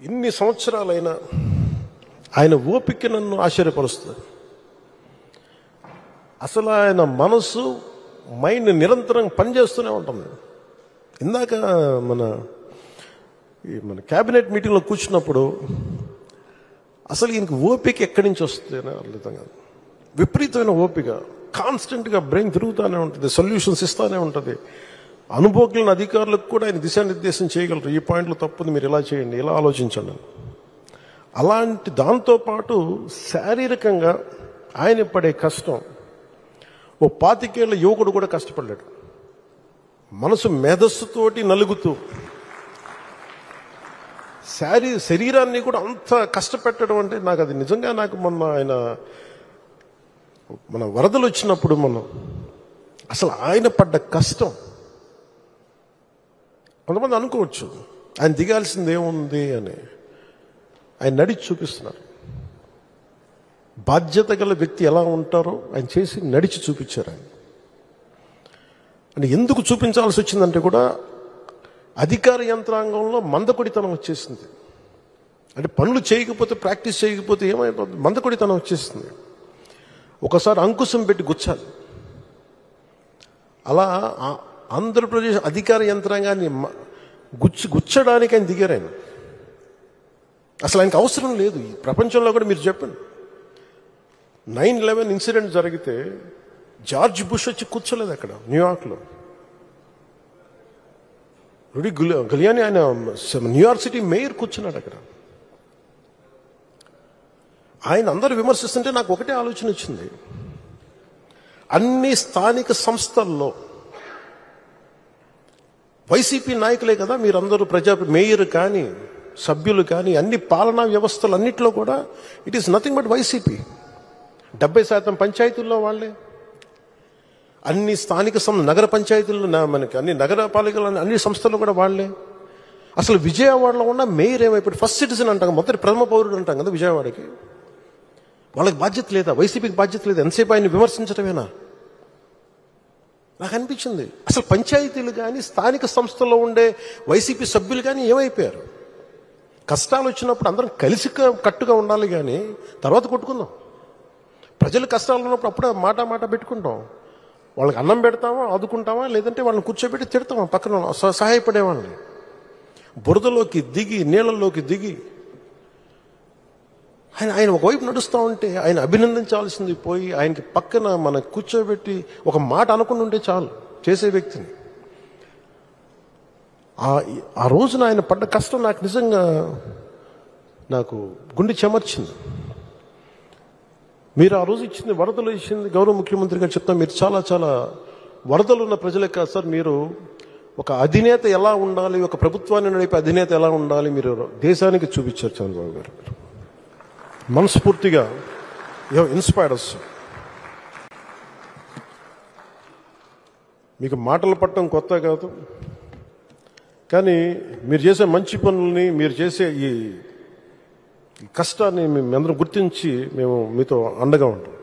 ఇన్ని సంవత్సరాలైనా ఆయన ఓపిక నన్ను ఆశ్చర్యపరుస్తుంది. అసలు ఆయన మనసు మైండ్ నిరంతరం పనిచేస్తూనే ఉంటుంది. ఇందాక మన క్యాబినెట్ మీటింగ్లో కూర్చున్నప్పుడు అసలు ఈయనకి ఓపిక ఎక్కడి నుంచి వస్తుంది అని అర్థం కాదు. విపరీతమైన ఓపిక, కాన్స్టెంట్గా బ్రెయిన్ తిరుగుతూనే ఉంటుంది, సొల్యూషన్స్ ఇస్తూనే ఉంటుంది. అనుభవజ్ఞులైన అధికారులకు కూడా ఆయన దిశానిర్దేశం చేయగలరు. ఈ పాయింట్లో తప్పుంది, మీరు ఇలా చేయండి, ఇలా ఆలోచించండి. అలాంటి దాంతోపాటు శారీరకంగా ఆయన పడే కష్టం ఓ 25 ఏళ్ల యువకుడు కూడా కష్టపడ్డాడు. మనసు మేధస్సుతోటి నలుగుతూ శరీరాన్ని కూడా అంత కష్టపెట్టడం అంటే నాకు అది నిజంగా నాకు మన వరదలు వచ్చినప్పుడు అసలు ఆయన పడ్డ కష్టం కొంతమంది అనుకోవచ్చు ఆయన దిగాల్సింది ఏముంది అని. ఆయన నడిచి చూపిస్తున్నారు. బాధ్యత గల వ్యక్తి ఎలా ఉంటారో ఆయన చేసి నడిచి చూపించారు. ఆయన అంటే ఎందుకు చూపించాల్సి వచ్చిందంటే కూడా అధికార యంత్రాంగంలో మందకొడితనం వచ్చేసింది. అంటే పనులు చేయకపోతే, ప్రాక్టీస్ చేయకపోతే ఏమైపోతుంది, మందకొడితనం వచ్చేసింది. ఒకసారి అంకుశం పెట్టి గుచ్చాలి. అలా ఆంధ్రప్రదేశ్ అధికార యంత్రాంగాన్ని గుచ్చడానికి ఆయన దిగారు. ఆయన అసలు ఆయనకు అవసరం లేదు. ఈ ప్రపంచంలో కూడా మీరు చెప్పండి, 9/11 ఇన్సిడెంట్ జరిగితే జార్జ్ బుష్ వచ్చి కూర్చోలేదు అక్కడ న్యూయార్క్లో. రుడి గిలియానీ ఆయన న్యూయార్క్ సిటీ మేయర్ కూర్చున్నాడు అక్కడ. ఆయన అందరూ విమర్శిస్తుంటే నాకు ఒకటే ఆలోచన వచ్చింది. అన్ని స్థానిక సంస్థల్లో వైసీపీ నాయకులే కదా మీరందరూ, మేయర్ కానీ సభ్యులు కానీ అన్ని పాలనా వ్యవస్థలు అన్నింటిలో కూడా it is nothing but YCP. 70% పంచాయతీల్లో వాళ్ళే, అన్ని స్థానిక నగర పంచాయతీల్లో మనకి అన్ని నగరపాలికలు అన్ని సంస్థలు కూడా వాళ్ళే. అసలు విజయవాడలో ఉన్న మేయర్ ఏమైపోయి ఫస్ట్ సిటిజన్ అంటాం, మొదటి ప్రథమ పౌరుడు అంటాం కదా విజయవాడకి. వాళ్ళకి బాధ్యత లేదా? వైసీపీకి బాధ్యత లేదా? ఎంతసేపు ఆయన విమర్శించడమేనా? నాకు అనిపించింది అసలు పంచాయతీలు కానీ స్థానిక సంస్థల్లో ఉండే వైసీపీ సభ్యులు కానీ ఏమైపోయారు? కష్టాలు వచ్చినప్పుడు అందరం కలిసి కట్టుగా ఉండాలి, కానీ తర్వాత కొట్టుకుందాం. ప్రజలు కష్టాలు ఉన్నప్పుడు అప్పుడే మాట పెట్టుకుంటాం. వాళ్ళకి అన్నం పెడతామా, ఆదుకుంటామా, లేదంటే వాళ్ళని కూర్చోబెట్టి తిడతామా పక్కన సహాయపడేవాళ్ళని. బురదలోకి దిగి, నీళ్ళల్లోకి దిగి ఆయన ఒకవైపు నడుస్తూ ఉంటే ఆయన అభినందించాల్సింది పోయి ఆయనకి పక్కన మనం కూర్చోబెట్టి ఒక మాట అనుకుని ఉంటే చాలు చేసే వ్యక్తిని. ఆ రోజున ఆయన పడ్డ కష్టం నాకు నిజంగా నాకు గుండె చెమర్చింది. మీరు ఆ రోజు ఇచ్చింది, వరదలు ఇచ్చింది, గౌరవ ముఖ్యమంత్రి గారు చెప్తాం, మీరు చాలా చాలా వరదలు ఉన్న ప్రజలే కాదు సార్, మీరు ఒక అధినేత ఎలా ఉండాలి, ఒక ప్రభుత్వాన్ని నడిపే అధినేత ఎలా ఉండాలి మీరు దేశానికి చూపించారు చంద్రబాబు గారు. మనస్ఫూర్తిగా ఇన్స్పైర్డ్ అస్. మీకు మాటలు పట్టడం కొత్త కాదు, కానీ మీరు చేసే మంచి పనుల్ని, మీరు చేసే ఈ కష్టాన్ని మేము అందరం గుర్తించి మేము మీతో అండగా ఉంటాం.